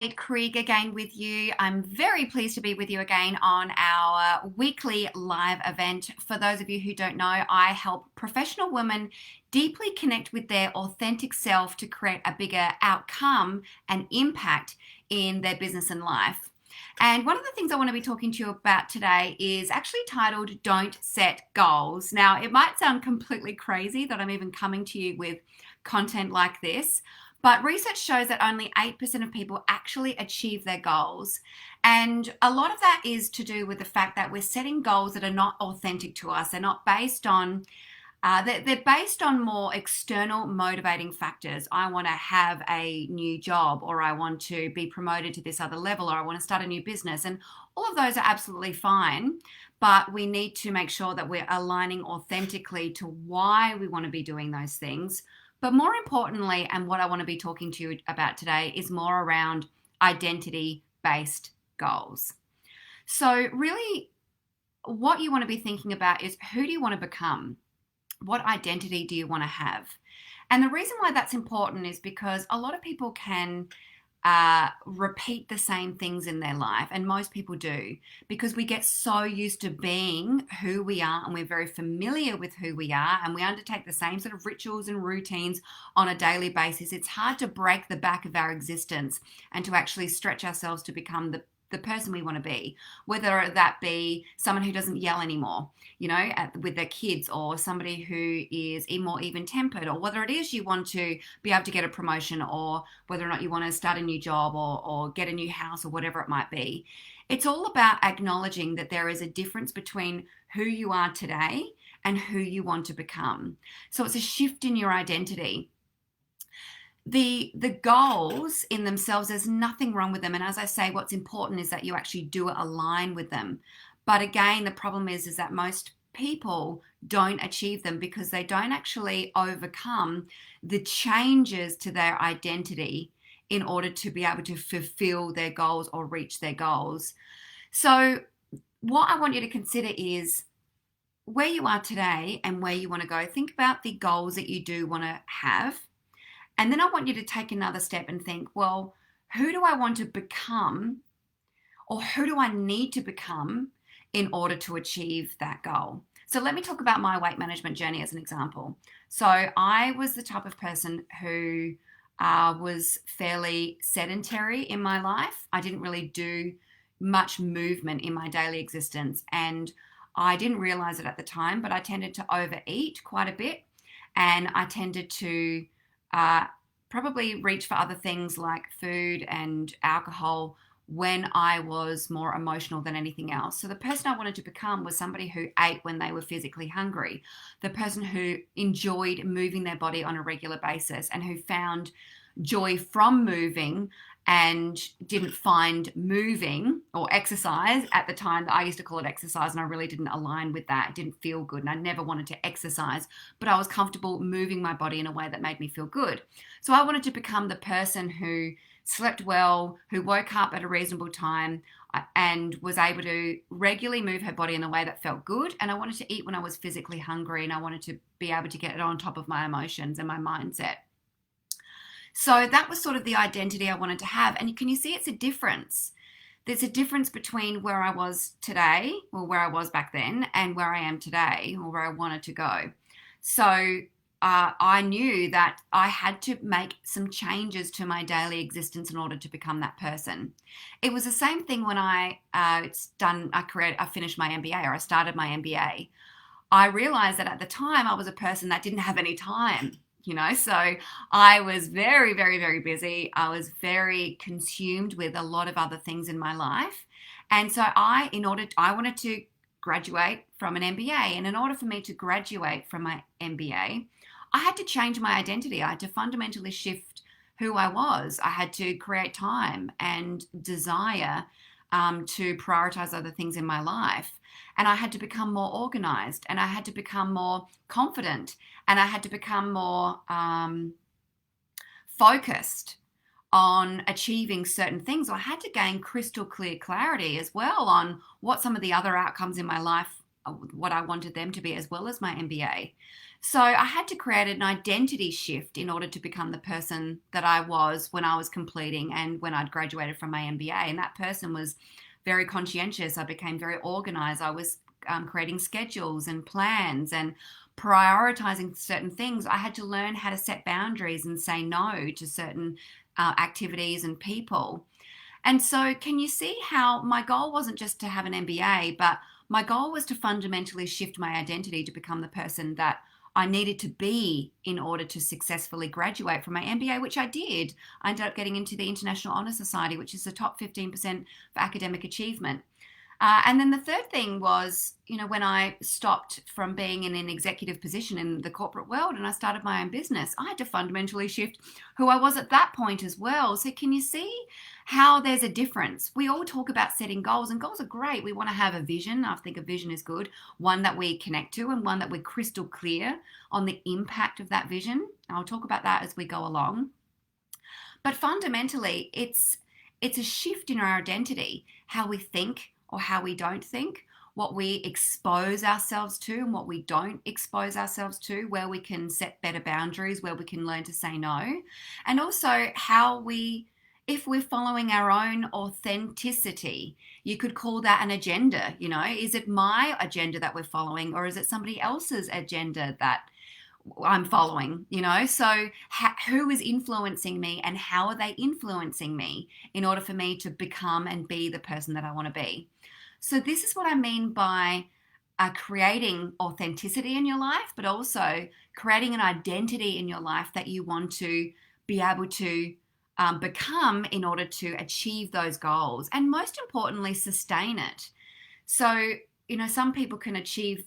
Kate Krieg again with you. I'm very pleased to be with you again on our weekly live event. For those of you who don't know, I help professional women deeply connect with their authentic self to create a bigger outcome and impact in their business and life. And one of the things I want to be talking to you about today is actually titled Don't Set Goals. Now, it might sound completely crazy that I'm even coming to you with content like this, but research shows that only 8% of people actually achieve their goals. And a lot of that is to do with the fact that we're setting goals that are not authentic to us. They're not based on they're based on more external motivating factors. I want to have a new job, or I want to be promoted to this other level, or I want to start a new business. And all of those are absolutely fine, but we need to make sure that we're aligning authentically to why we want to be doing those things. But more importantly, and what I want to be talking to you about today, is more around identity based goals. So, really, what you want to be thinking about is, who do you want to become? What identity do you want to have? And the reason why that's important is because a lot of people can repeat the same things in their life, and most people do, because we get so used to being who we are, and we're very familiar with who we are, and we undertake the same sort of rituals and routines on a daily basis. It's hard to break the back of our existence and to actually stretch ourselves to become the person we want to be, whether that be someone who doesn't yell anymore, with their kids, or somebody who is more even tempered, or whether it is you want to be able to get a promotion, or whether or not you want to start a new job, or get a new house, or whatever it might be. It's all about acknowledging that there is a difference between who you are today and who you want to become. So it's a shift in your identity. The goals in themselves, there's nothing wrong with them, and as I say, what's important is that you actually do align with them. But again, the problem is that most people don't achieve them because they don't actually overcome the changes to their identity in order to be able to fulfill their goals or reach their goals. So what I want you to consider is where you are today and where you want to go. Think about the goals that you do want to have. And then I want you to take another step and think, well, who do I want to become, or who do I need to become in order to achieve that goal? So let me talk about my weight management journey as an example. So I was the type of person who was fairly sedentary in my life. I didn't really do much movement in my daily existence, and I didn't realize it at the time, but I tended to overeat quite a bit, and I tended to probably reach for other things like food and alcohol when I was more emotional than anything else. So the person I wanted to become was somebody who ate when they were physically hungry, the person who enjoyed moving their body on a regular basis, and who found joy from moving and didn't find moving or exercise at the time. That I used to call it exercise, and I really didn't align with that. It didn't feel good, and I never wanted to exercise, but I was comfortable moving my body in a way that made me feel good. So I wanted to become the person who slept well, who woke up at a reasonable time, and was able to regularly move her body in a way that felt good. And I wanted to eat when I was physically hungry, and I wanted to be able to get it on top of my emotions and my mindset. So that was sort of the identity I wanted to have. And can you see it's a difference? There's a difference between where I was today, or where I was back then, and where I am today, or where I wanted to go. So I knew that I had to make some changes to my daily existence in order to become that person. It was the same thing when I finished my MBA, or I started my MBA. I realized that at the time I was a person that didn't have any time. So I was very, very, very busy. I was very consumed with a lot of other things in my life. And so I wanted to graduate from an MBA. And in order for me to graduate from my MBA, I had to change my identity. I had to fundamentally shift who I was. I had to create time and desire to prioritize other things in my life. And I had to become more organized, and I had to become more confident, and I had to become more focused on achieving certain things. I had to gain crystal clear clarity as well on what some of the other outcomes in my life, what I wanted them to be, as well as my MBA. So I had to create an identity shift in order to become the person that I was when I was completing and when I'd graduated from my MBA. And that person was very conscientious. I became very organized. I was creating schedules and plans and prioritizing certain things. I had to learn how to set boundaries and say no to certain activities and people. And so, can you see how my goal wasn't just to have an MBA, but my goal was to fundamentally shift my identity to become the person that I needed to be in order to successfully graduate from my MBA, which I did. I ended up getting into the International Honor Society, which is the top 15% for academic achievement. And then the third thing was, when I stopped from being in an executive position in the corporate world and I started my own business, I had to fundamentally shift who I was at that point as well. So can you see how there's a difference? We all talk about setting goals, and goals are great. We want to have a vision. I think a vision is good, one that we connect to and one that we're crystal clear on the impact of that vision. I'll talk about that as we go along. But fundamentally, it's a shift in our identity, how we think or how we don't think, what we expose ourselves to and what we don't expose ourselves to, where we can set better boundaries, where we can learn to say no, and also if we're following our own authenticity. You could call that an agenda. Is it my agenda that we're following, or is it somebody else's agenda that I'm following? So who is influencing me and how are they influencing me in order for me to become and be the person that I want to be? So this is what I mean by creating authenticity in your life, but also creating an identity in your life that you want to be able to become in order to achieve those goals, and most importantly, sustain it. So, some people can achieve,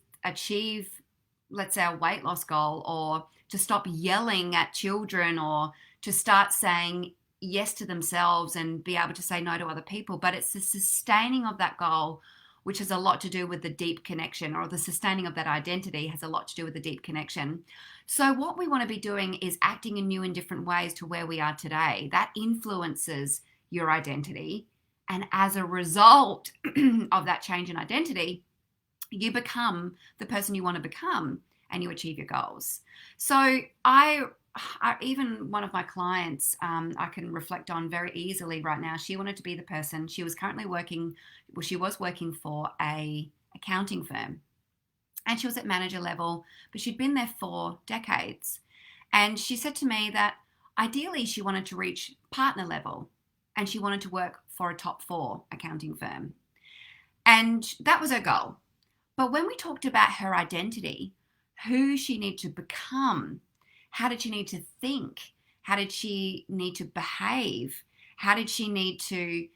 let's say, a weight loss goal, or to stop yelling at children, or to start saying yes to themselves and be able to say no to other people. But it's the sustaining of that goal, which has a lot to do with the deep connection, or the sustaining of that identity has a lot to do with the deep connection. So what we want to be doing is acting in new and different ways to where we are today. That influences your identity. And as a result of that change in identity, you become the person you want to become and you achieve your goals. So even one of my clients, I can reflect on very easily right now. She wanted to be the person. She was working for a accounting firm, and she was at manager level, but she'd been there for decades. And she said to me that ideally she wanted to reach partner level, and she wanted to work for a top 4 accounting firm. And that was her goal. But when we talked about her identity, who she needed to become, how did she need to think? How did she need to behave? How did she need to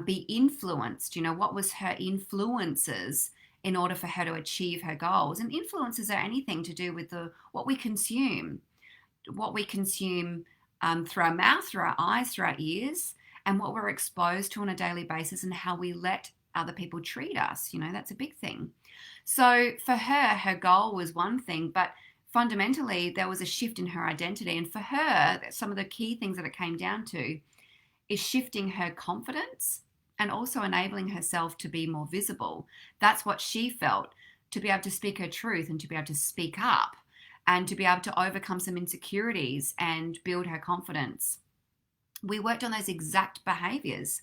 be influenced? What was her influences in order for her to achieve her goals? And influences are anything to do with what we consume through our mouth, through our eyes, through our ears, and what we're exposed to on a daily basis, and how we let other people treat us. That's a big thing. So for her goal was one thing, but fundamentally, there was a shift in her identity. And for her, some of the key things that it came down to is shifting her confidence and also enabling herself to be more visible. That's what she felt, to be able to speak her truth and to be able to speak up and to be able to overcome some insecurities and build her confidence. We worked on those exact behaviors,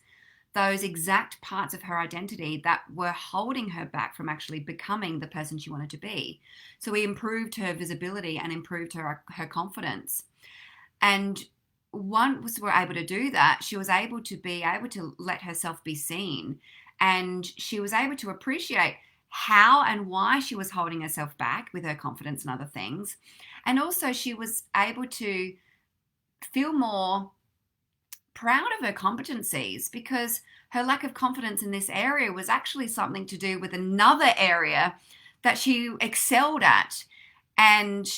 those exact parts of her identity that were holding her back from actually becoming the person she wanted to be. So we improved her visibility and improved her confidence. And once we were able to do that, she was able to let herself be seen. And she was able to appreciate how and why she was holding herself back with her confidence and other things. And also she was able to feel more proud of her competencies, because her lack of confidence in this area was actually something to do with another area that she excelled at. And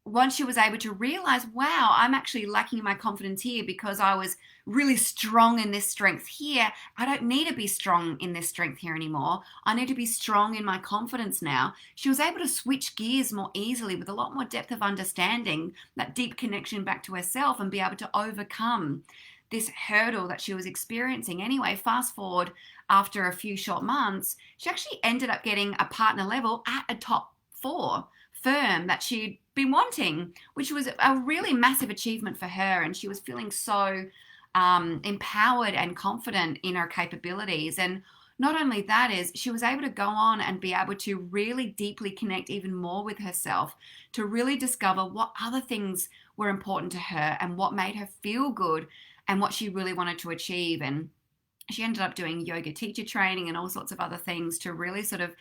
once she was able to realize, wow, I'm actually lacking my confidence here because I was really strong in this strength here. I don't need to be strong in this strength here anymore. I need to be strong in my confidence now. She was able to switch gears more easily with a lot more depth of understanding, that deep connection back to herself, and be able to overcome this hurdle that she was experiencing. Anyway, fast forward after a few short months, she actually ended up getting a partner level at a top 4 firm that she'd been wanting, which was a really massive achievement for her. And she was feeling so empowered and confident in her capabilities. And not only that, is she was able to go on and be able to really deeply connect even more with herself, to really discover what other things were important to her and what made her feel good and what she really wanted to achieve. And she ended up doing yoga teacher training and all sorts of other things to really sort of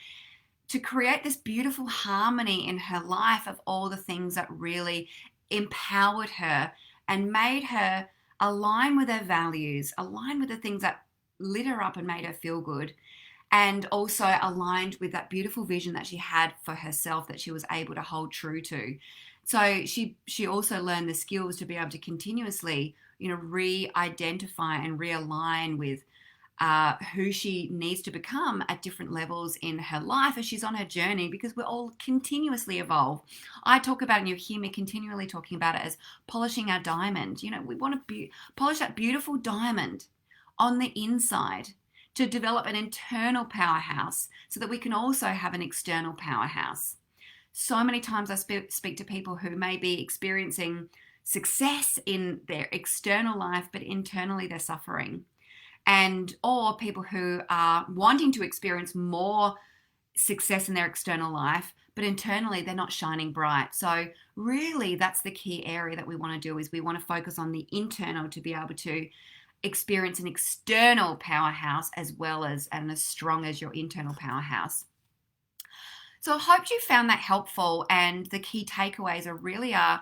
to create this beautiful harmony in her life of all the things that really empowered her and made her align with her values, align with the things that lit her up and made her feel good, and also aligned with that beautiful vision that she had for herself that she was able to hold true to. So she also learned the skills to be able to continuously, re-identify and realign with who she needs to become at different levels in her life as she's on her journey, because we're all continuously evolve. I talk about, and you hear me continually talking about it, as polishing our diamond. We want to polish that beautiful diamond on the inside to develop an internal powerhouse so that we can also have an external powerhouse. So many times I speak to people who may be experiencing success in their external life, but internally they're suffering. Or people who are wanting to experience more success in their external life, but internally they're not shining bright. So really that's the key area that we want to do, is we want to focus on the internal to be able to experience an external powerhouse as well as and as strong as your internal powerhouse. So I hope you found that helpful, and the key takeaways are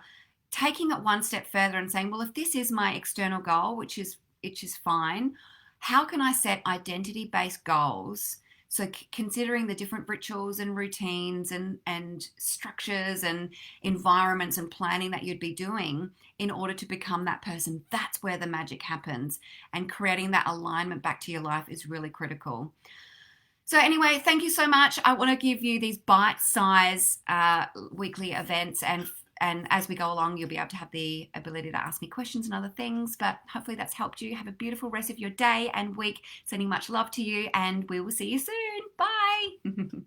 taking it one step further and saying, well, if this is my external goal, which is fine, how can I set identity-based goals? So considering the different rituals and routines and structures and environments and planning that you'd be doing in order to become that person, that's where the magic happens. And creating that alignment back to your life is really critical. So anyway, thank you so much. I want to give you these bite-size weekly events, and as we go along, you'll be able to have the ability to ask me questions and other things. But hopefully that's helped you. Have a beautiful rest of your day and week. Sending much love to you, and we will see you soon. Bye.